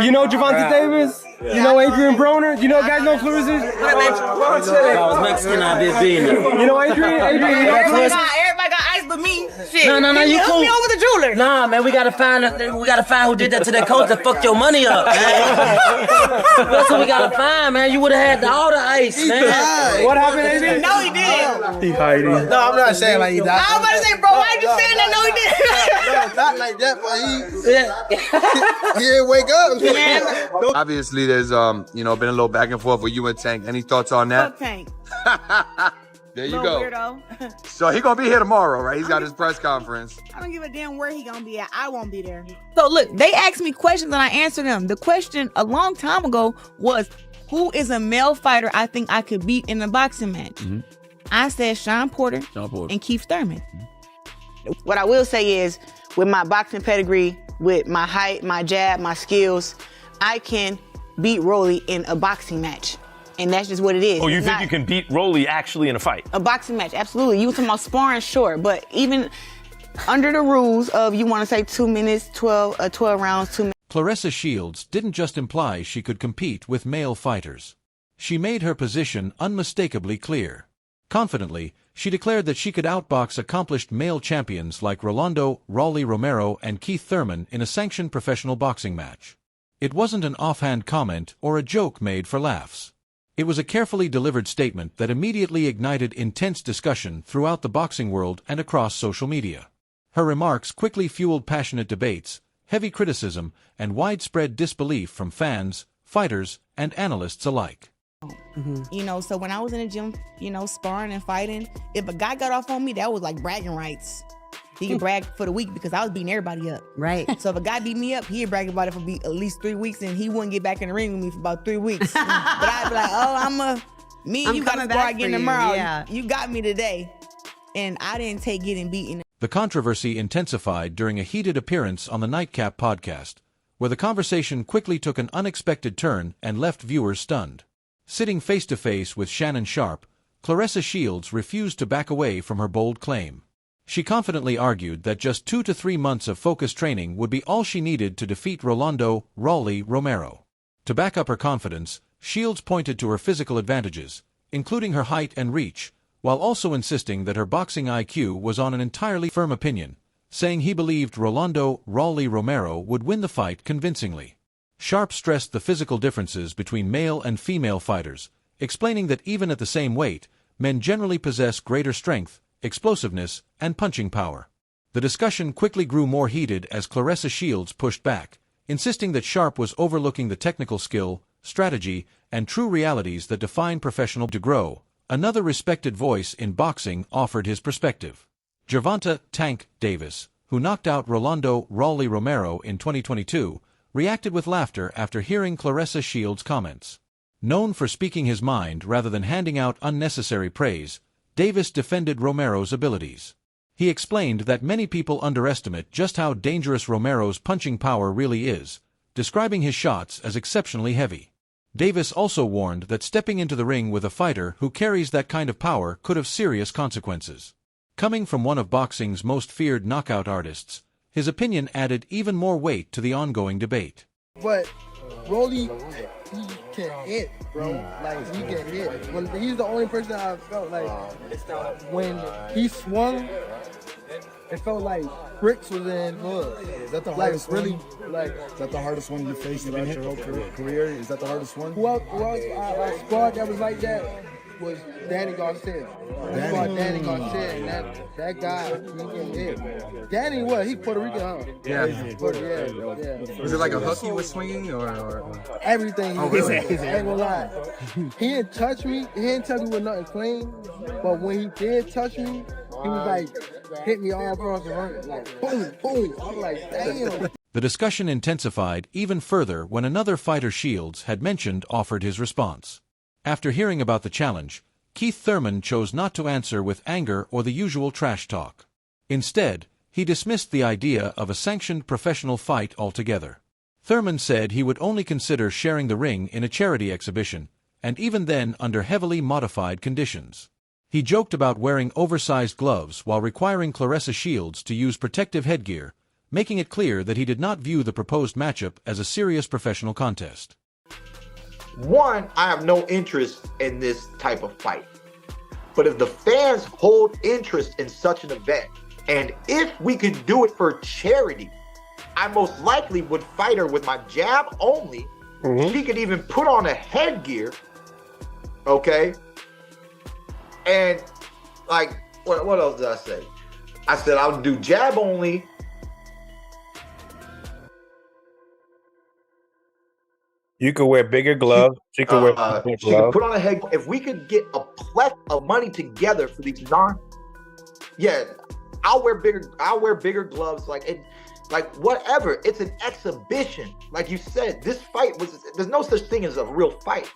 You know Gervonta Davis? Yeah. You know Adrian Broner? You know guys know Claressa? If I was Mexican, I'd be a billionaire. You know Adrian? Everybody got ice but me. Shit. No, you cool. Me over the jeweler. Nah, man, we gotta find who did that to that coach that fucked your money up, man. That's what we gotta find, man. You would have had all the ice, man. What happened, Adrian? No, he didn't. He hiding. No, I'm not saying like he died. I was about to say, bro, why you saying that? No, he didn't. Not like that, but he didn't wake up. Obviously, there's been a little back and forth with you and Tank. Any thoughts on that? Fuck Tank. There you go. Weirdo. So he gonna be here tomorrow, right? He's got his press conference. I don't give a damn where he gonna be at. I won't be there. So look, they asked me questions and I answered them. The question a long time ago was, who is a male fighter I think I could beat in a boxing match? Mm-hmm. I said Sean Porter and Keith Thurman. Mm-hmm. What I will say is, with my boxing pedigree, with my height, my jab, my skills, I can beat Rolly in a boxing match. And that's just what it is. Oh, you think you can beat Rolly actually in a fight? A boxing match, absolutely. You were talking about sparring, sure. But even under the rules of, you want to say 2 minutes, 12 rounds, 2 minutes. Claressa Shields didn't just imply she could compete with male fighters. She made her position unmistakably clear. Confidently, she declared that she could outbox accomplished male champions like Rolando Rolly Romero and Keith Thurman in a sanctioned professional boxing match. It wasn't an offhand comment or a joke made for laughs. It was a carefully delivered statement that immediately ignited intense discussion throughout the boxing world and across social media. Her remarks quickly fueled passionate debates, heavy criticism, and widespread disbelief from fans, fighters, and analysts alike. Mm-hmm. So when I was in the gym, sparring and fighting, if a guy got off on me, that was like bragging rights. He could brag for the week because I was beating everybody up. Right. So if a guy beat me up, he'd brag about it for at least 3 weeks, and he wouldn't get back in the ring with me for about 3 weeks. But I'd be like, oh, you got to spar again tomorrow. Yeah. You got me today. And I didn't take getting beaten. The controversy intensified during a heated appearance on the Nightcap podcast, where the conversation quickly took an unexpected turn and left viewers stunned. Sitting face-to-face with Shannon Sharpe, Claressa Shields refused to back away from her bold claim. She confidently argued that just 2 to 3 months of focused training would be all she needed to defeat Rolando Rolly Romero. To back up her confidence, Shields pointed to her physical advantages, including her height and reach, while also insisting that her boxing IQ was on an entirely firm opinion, saying he believed Rolando Rolly Romero would win the fight convincingly. Sharpe stressed the physical differences between male and female fighters, explaining that even at the same weight, men generally possess greater strength, explosiveness, and punching power. The discussion quickly grew more heated as Claressa Shields pushed back, insisting that Sharpe was overlooking the technical skill, strategy, and true realities that define professional grow. Another respected voice in boxing offered his perspective. Gervonta "Tank" Davis, who knocked out Rolando Rolly Romero in 2022, reacted with laughter after hearing Claressa Shields' comments. Known for speaking his mind rather than handing out unnecessary praise, Davis defended Romero's abilities. He explained that many people underestimate just how dangerous Romero's punching power really is, describing his shots as exceptionally heavy. Davis also warned that stepping into the ring with a fighter who carries that kind of power could have serious consequences. Coming from one of boxing's most feared knockout artists, his opinion added even more weight to the ongoing debate. But Rolly, he can hit, bro. Like, he can hit. He's the only person I felt like when he swung, it felt like bricks was in hood. Is that the hardest one? Is that the hardest one you faced throughout your whole career? Is that the hardest one? Who else I sparred that was like that was Danny Garcia. Danny Garcia, and that guy, he can hit. Danny, what? He Puerto Rican, huh? Yeah. Yeah. Was it like a hook he was swinging, or? Everything he did. I ain't gonna lie. He didn't touch me. He didn't touch me with nothing clean. But when he did touch me, he was like, hit me all across the ring. Like, boom, boom. I'm like, damn. The discussion intensified even further when another fighter Shields had mentioned offered his response. After hearing about the challenge, Keith Thurman chose not to answer with anger or the usual trash talk. Instead, he dismissed the idea of a sanctioned professional fight altogether. Thurman said he would only consider sharing the ring in a charity exhibition, and even then under heavily modified conditions. He joked about wearing oversized gloves while requiring Claressa Shields to use protective headgear, making it clear that he did not view the proposed matchup as a serious professional contest. One, I have no interest in this type of fight. But if the fans hold interest in such an event, and if we could do it for charity, I most likely would fight her with my jab only. She could even put on a headgear, okay? And like, what else did I say? I said I would do jab only. You could wear bigger gloves. She could wear bigger she gloves. could put on a head. If we could get a plethora of money together for these I'll wear bigger gloves. Like whatever. It's an exhibition. Like you said, this fight there's no such thing as a real fight.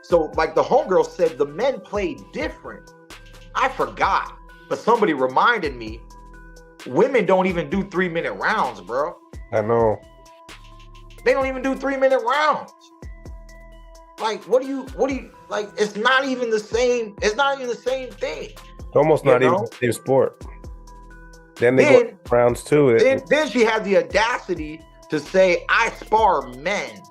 So like the homegirl said, the men played different. I forgot, but somebody reminded me. Women don't even do 3-minute rounds, bro. I know. They don't even do 3-minute rounds. Like, what do you like? It's not even the same. It's not even the same thing. It's almost not even the same sport. Then they go rounds too. Then she had the audacity to say, "I spar men,"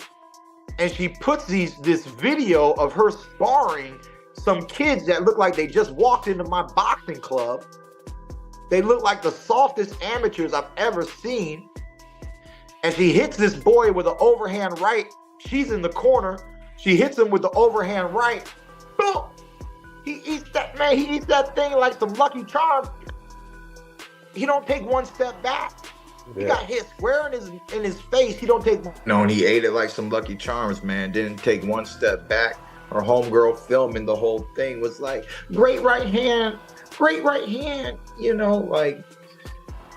and she puts this video of her sparring some kids that look like they just walked into my boxing club. They look like the softest amateurs I've ever seen. And she hits this boy with an overhand right. She's in the corner. She hits him with the overhand right. Boom! He eats that thing like some Lucky Charms. He don't take one step back. He got hit square in his face. He don't take. No, and he ate it like some Lucky Charms, man. Didn't take one step back. Her homegirl filming the whole thing was like, great right hand. You know, like,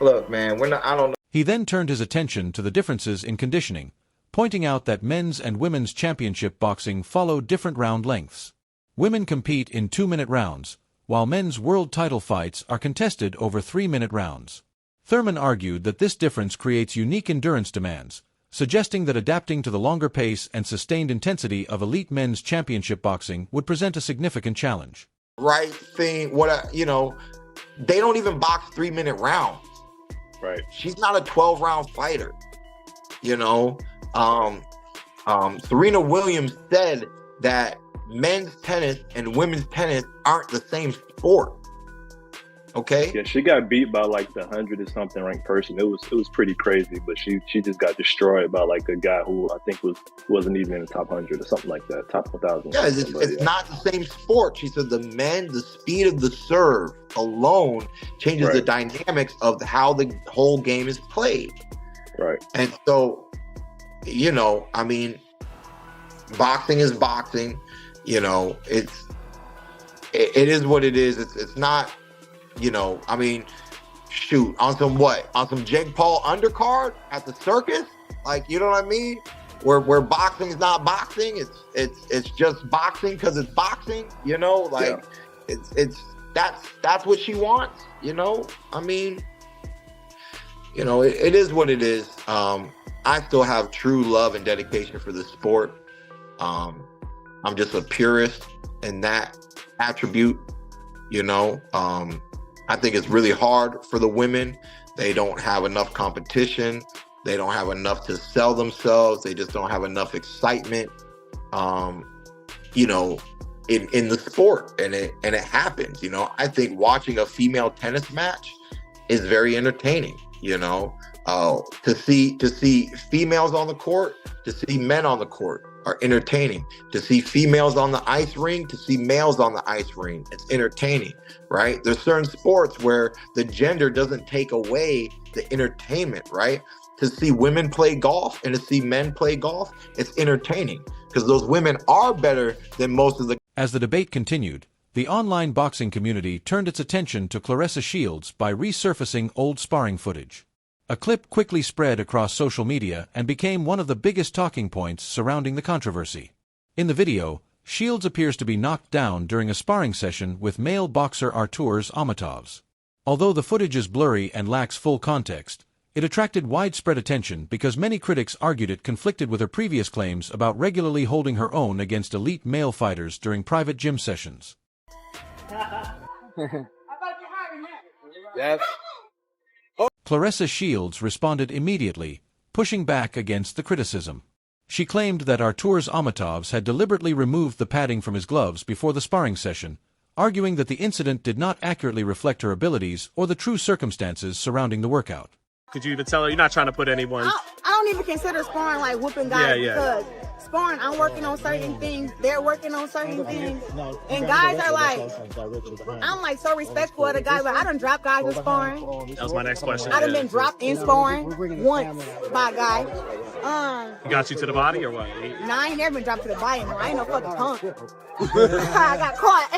look, man, I don't know. He then turned his attention to the differences in conditioning, pointing out that men's and women's championship boxing follow different round lengths. Women compete in 2-minute rounds, while men's world title fights are contested over 3-minute rounds. Thurman argued that this difference creates unique endurance demands, suggesting that adapting to the longer pace and sustained intensity of elite men's championship boxing would present a significant challenge. Right thing, they don't even box 3-minute rounds. Right. She's not a 12-round fighter. Serena Williams said that men's tennis and women's tennis aren't the same sport. Okay. Yeah, she got beat by like the 100 or something ranked person. It was pretty crazy, but she just got destroyed by like a guy who I think wasn't even in the top 100 or something like that, top 1,000. Yeah, it's not the same sport. She said the speed of the serve alone changes the dynamics of how the whole game is played. Right. And so, I mean, boxing is boxing. It is what it is. It's not. I mean, shoot, on some Jake Paul undercard at the circus, like, you know what I mean? Where boxing's not boxing, it's just boxing because it's boxing, that's what she wants, I mean, it is what it is. I still have true love and dedication for the sport. I'm just a purist in that attribute, I think it's really hard for the women. They don't have enough competition. They don't have enough to sell themselves. They just don't have enough excitement, in the sport. And it happens, I think watching a female tennis match is very entertaining, to see females on the court, to see men on the court are entertaining. To see females on the ice ring, to see males on the ice ring, it's entertaining, right? There's certain sports where the gender doesn't take away the entertainment, right? To see women play golf and to see men play golf, it's entertaining because those women are better than most of the. As the debate continued, the online boxing community turned its attention to Claressa Shields by resurfacing old sparring footage. A clip quickly spread across social media and became one of the biggest talking points surrounding the controversy. In the video, Shields appears to be knocked down during a sparring session with male boxer Arturas Amatovs. Although the footage is blurry and lacks full context, it attracted widespread attention because many critics argued it conflicted with her previous claims about regularly holding her own against elite male fighters during private gym sessions. Claressa Shields responded immediately, pushing back against the criticism. She claimed that Artur's Amatovs had deliberately removed the padding from his gloves before the sparring session, arguing that the incident did not accurately reflect her abilities or the true circumstances surrounding the workout. Could you even tell her you're not trying to put anyone? I don't even consider sparring like whooping guys because sparring, I'm working on certain things, they're working on certain things, and guys are like, I'm like so respectful of the guys. Like I done dropped guys in sparring. That was my next question. I done been dropped in sparring once by a guy. He got you to the body or what? Nah, I ain't never been dropped to the body. No, I ain't no fucking punk. I got caught.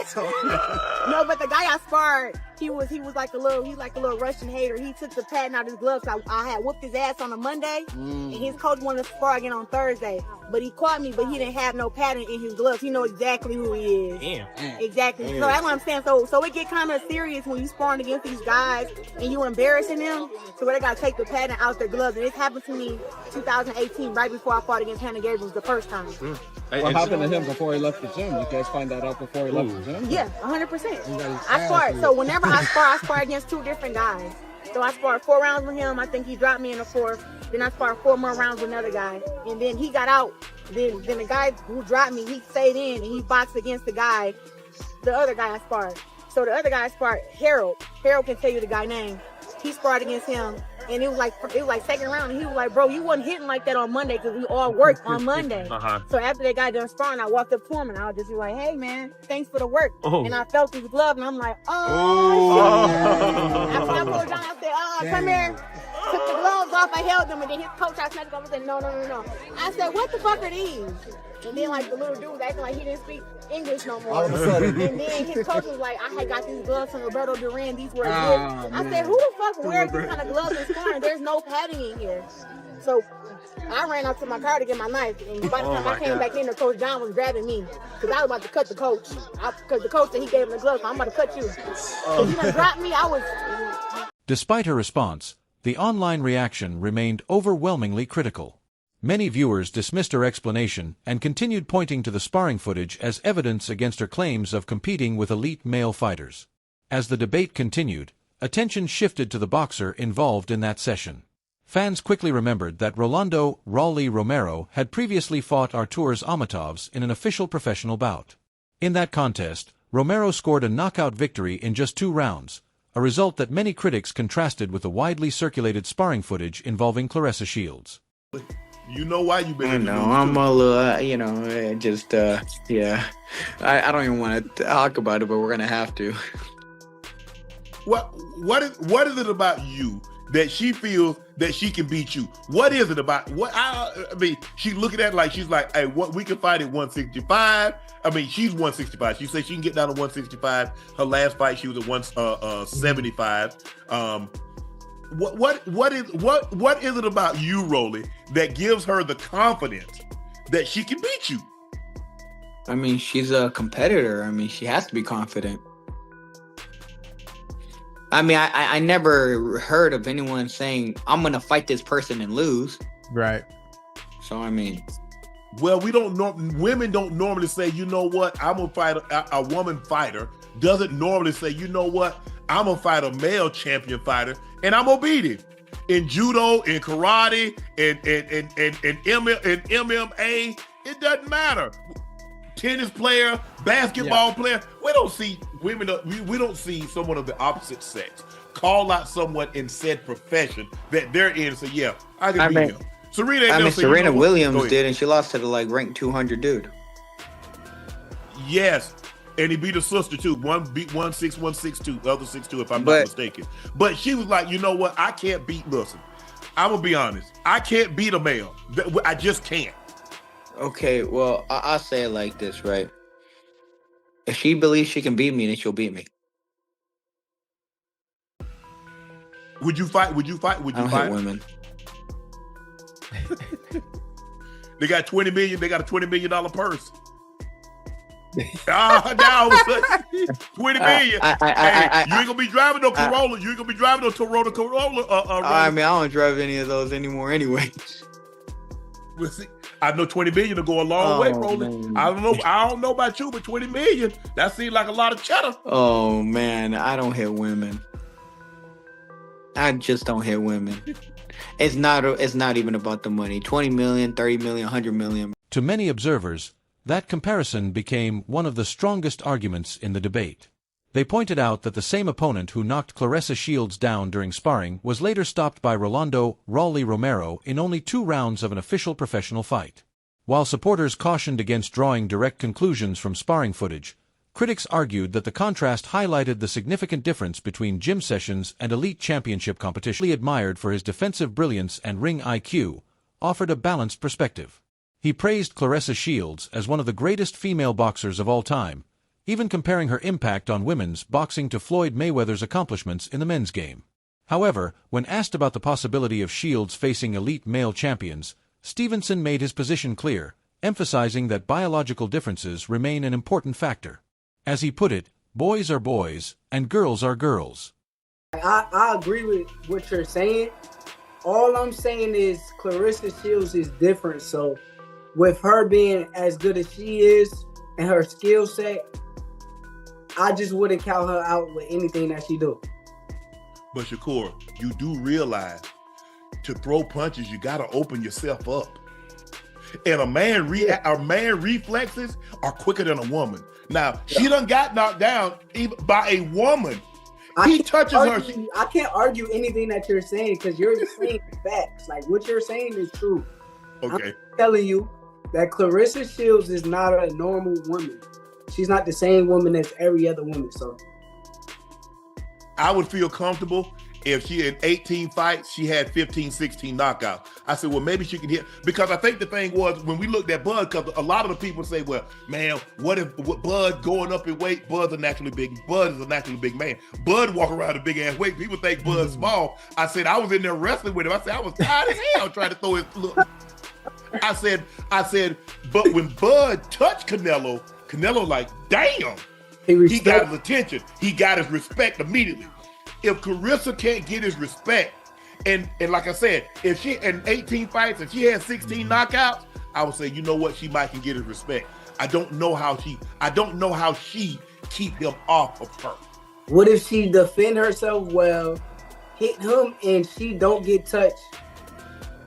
No, but the guy I sparred, he was like a little Russian hater. He took the padding out of his gloves. I had whooped his ass on a Monday, and his coach wanted to spar again on Thursday. But he caught me, but he didn't have no padding in his gloves. He know exactly who he is. Damn. Exactly. So that's what I'm saying. So it get kind of serious when you sparring against these guys and you embarrassing them. So they gotta take the padding out their gloves. And this happened to me 2018, right before I fought against Hannah Gabriels the first time. What happened to him before he left the gym? You guys find that out before he left the gym? Yeah, 100%. I sparred. So whenever I spar against two different guys. So I sparred 4 rounds with him. I think he dropped me in the 4th. Then I sparred 4 more rounds with another guy. And then he got out. Then the guy who dropped me, he stayed in and he boxed against the other guy I sparred. So the other guy I sparred, Harold. Harold can tell you the guy's name. He sparred against him. And it was like second round, and he was like, "Bro, you wasn't hitting like that on Monday because we all worked on Monday." So after that guy done sparring, I walked up to him and I was just like, "Hey man, thanks for the work." And I felt his glove and I'm like, "Oh." After I pulled down, I said, "Oh, come here." Took the gloves off, I held them, and then his coach I snatched off and said, No. I said, "What the fuck are these?" And then like the little dude was acting like he didn't speak English no more. And then his coach was like, "I had got these gloves from Roberto Duran. These were good." I said, "Who the fuck wears these kind of gloves in sparring? There's no padding in here." So I ran out to my car to get my knife, and by the time I came back in, the coach John was grabbing me because I was about to cut the coach. Because the coach said he gave him the gloves, so I'm about to cut you. So he done dropped me. Despite her response, the online reaction remained overwhelmingly critical. Many viewers dismissed her explanation and continued pointing to the sparring footage as evidence against her claims of competing with elite male fighters. As the debate continued, attention shifted to the boxer involved in that session. Fans quickly remembered that Rolando "Raleigh" Romero had previously fought Artur's Amatovs in an official professional bout. In that contest, Romero scored a knockout victory in just 2 rounds, a result that many critics contrasted with the widely circulated sparring footage involving Claressa Shields. You know why you've been I know, I'm a little, I don't even want to talk about it, but we're going to have to. What is it about you that she feels that she can beat you? What is it about? I mean, she's looking at it like she's like, "Hey, we can fight at 165." I mean, she's 165. She said she can get down to 165. Her last fight, she was at 175. What is it about you, Rolly, that gives her the confidence that she can beat you? I mean, she's a competitor. I mean, she has to be confident. I mean, I never heard of anyone saying, "I'm going to fight this person and lose." Right. So, I mean. Well, women don't normally say, "You know what, I'm going to fight a woman fighter." Doesn't normally say, "You know what, I'm going to fight a male champion fighter and I'm going to beat him." In judo, in karate, in MMA, it doesn't matter. Tennis player, basketball player, we don't see women, we don't see someone of the opposite sex call out someone in said profession that they're in and say, "Yeah, I can beat him." Serena Williams did, and she lost to the ranked 200 dude. Yes, and he beat her sister too. One beat 1-6, 1-6-2, the other 6-2, if I'm not mistaken. But she was like, "You know what? I can't beat." Listen, I'm gonna be honest. I can't beat a male. I just can't. Okay, well, I'll say it like this, right? If she believes she can beat me, then she'll beat me. Would you fight? I don't hit women. They got $20 million. They got a $20 million purse. Now all of a sudden, $20 million. You ain't gonna be driving no Corolla. You ain't gonna be driving no Corolla. I mean, I don't drive any of those anymore, anyway. I know $20 million will go a long way, Roland. I don't know about you, but $20 million, that seems like a lot of cheddar. Oh man, I don't hit women. I just don't hit women. It's not even about the money. 20 million, 30 million, 100 million. To many observers, that comparison became one of the strongest arguments in the debate. They pointed out that the same opponent who knocked Claressa Shields down during sparring was later stopped by Rolando "Raleigh" Romero in only 2 rounds of an official professional fight. While supporters cautioned against drawing direct conclusions from sparring footage, critics argued that the contrast highlighted the significant difference between gym sessions and elite championship competition. Admired for his defensive brilliance and ring IQ, offered a balanced perspective. He praised Claressa Shields as one of the greatest female boxers of all time, even comparing her impact on women's boxing to Floyd Mayweather's accomplishments in the men's game. However, when asked about the possibility of Shields facing elite male champions, Stevenson made his position clear, emphasizing that biological differences remain an important factor. As he put it, boys are boys, and girls are girls. I agree with what you're saying. All I'm saying is Claressa Shields is different, so with her being as good as she is and her skill set, I just wouldn't count her out with anything that she do. But Shakur, you do realize to throw punches, you got to open yourself up. And a man reflexes are quicker than a woman. Now, she done got knocked down even by a woman. He touches her. I can't argue anything that you're saying because you're just saying facts. Like, what you're saying is true. Okay. I'm telling you that Claressa Shields is not a normal woman. She's not the same woman as every other woman. So I would feel comfortable if she had 18 fights, she had 15, 16 knockouts. I said, well, maybe she can hit. Because I think the thing was, when we looked at Bud, because a lot of the people say, well, man, what if Bud going up in weight? Bud's a naturally big. Bud is a naturally big man. Bud walk around a big ass weight. People think Bud's small. I said, I was in there wrestling with him. I said, I was tired as hell trying to throw his look. I said, but when Bud touched Canelo like, damn, he got his attention. He got his respect immediately. If Claressa can't get his respect, and like I said, if she in 18 fights and she has 16 knockouts, I would say, you know what, she might can get his respect. I don't know how she keep him off of her. what if she defend herself well, hit him, and she don't get touched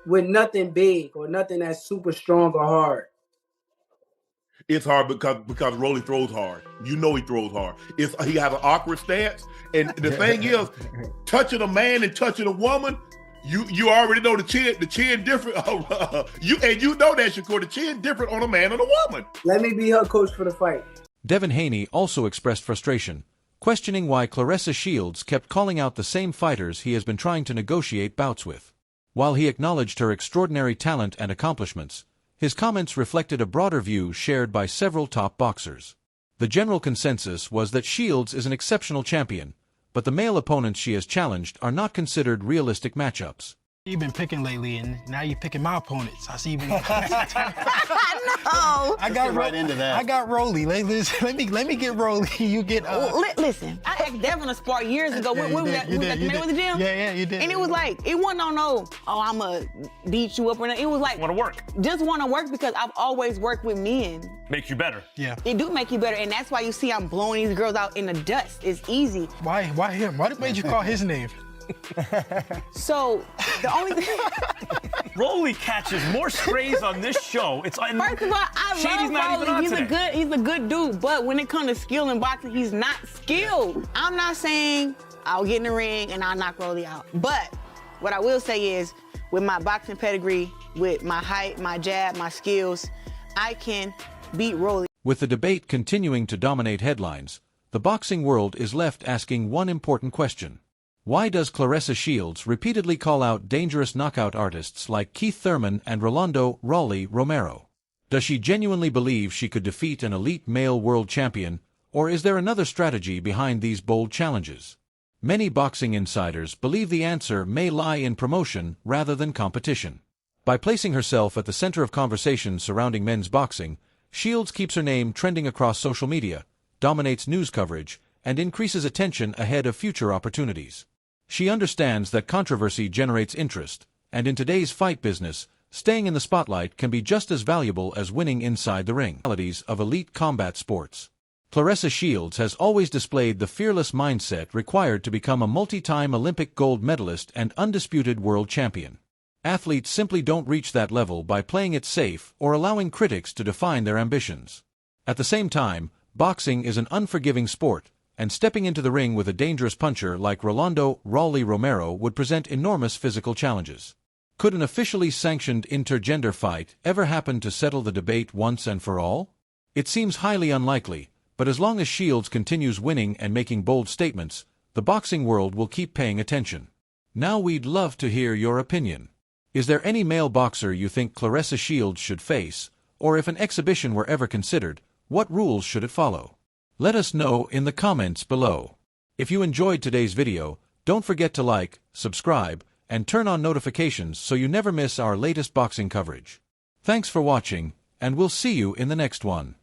with nothing big or nothing that's super strong or hard? It's hard because Rolly throws hard. You know he throws hard. He has an awkward stance. And the thing is, touching a man and touching a woman, you already know the chin different. You know that, Shakur, the chin different on a man and a woman. Let me be her coach for the fight. Devin Haney also expressed frustration, questioning why Claressa Shields kept calling out the same fighters he has been trying to negotiate bouts with. While he acknowledged her extraordinary talent and accomplishments, his comments reflected a broader view shared by several top boxers. The general consensus was that Shields is an exceptional champion, but the male opponents she has challenged are not considered realistic matchups. You've been picking lately, and now you're picking my opponents. I see you. No. I got right into that. I got Rolly. Let me get Rolly. You get. Listen, I asked Devin to spar years ago. When we at the gym. Yeah, you did. And it was like, it wasn't oh, I'ma beat you up or nothing. It was like, want to work. Just want to work because I've always worked with men. Makes you better. Yeah. It do make you better, and that's why you see I'm blowing these girls out in the dust. It's easy. Why him? Why made you call his name? So the only thing Rolly catches more strays on this show. It's first of all, I love Rolly. He's a good dude, but when it comes to skill in boxing, he's not skilled. I'm not saying I'll get in the ring and I'll knock Rolly out, but what I will say is, with my boxing pedigree, with my height, my jab, my skills, I can beat Rolly. With the debate continuing to dominate headlines, the boxing world is left asking one important question. Why does Claressa Shields repeatedly call out dangerous knockout artists like Keith Thurman and Rolando "Raleigh" Romero? Does she genuinely believe she could defeat an elite male world champion, or is there another strategy behind these bold challenges? Many boxing insiders believe the answer may lie in promotion rather than competition. By placing herself at the center of conversation surrounding men's boxing, Shields keeps her name trending across social media, dominates news coverage, and increases attention ahead of future opportunities. She understands that controversy generates interest, and in today's fight business, staying in the spotlight can be just as valuable as winning inside the ring. Realities of elite combat sports. Claressa Shields has always displayed the fearless mindset required to become a multi-time Olympic gold medalist and undisputed world champion. Athletes simply don't reach that level by playing it safe or allowing critics to define their ambitions. At the same time, boxing is an unforgiving sport, and stepping into the ring with a dangerous puncher like Rolando "Raleigh" Romero would present enormous physical challenges. Could an officially sanctioned intergender fight ever happen to settle the debate once and for all? It seems highly unlikely, but as long as Shields continues winning and making bold statements, the boxing world will keep paying attention. Now we'd love to hear your opinion. Is there any male boxer you think Claressa Shields should face, or if an exhibition were ever considered, what rules should it follow? Let us know in the comments below. If you enjoyed today's video, don't forget to like, subscribe, and turn on notifications so you never miss our latest boxing coverage. Thanks for watching, and we'll see you in the next one.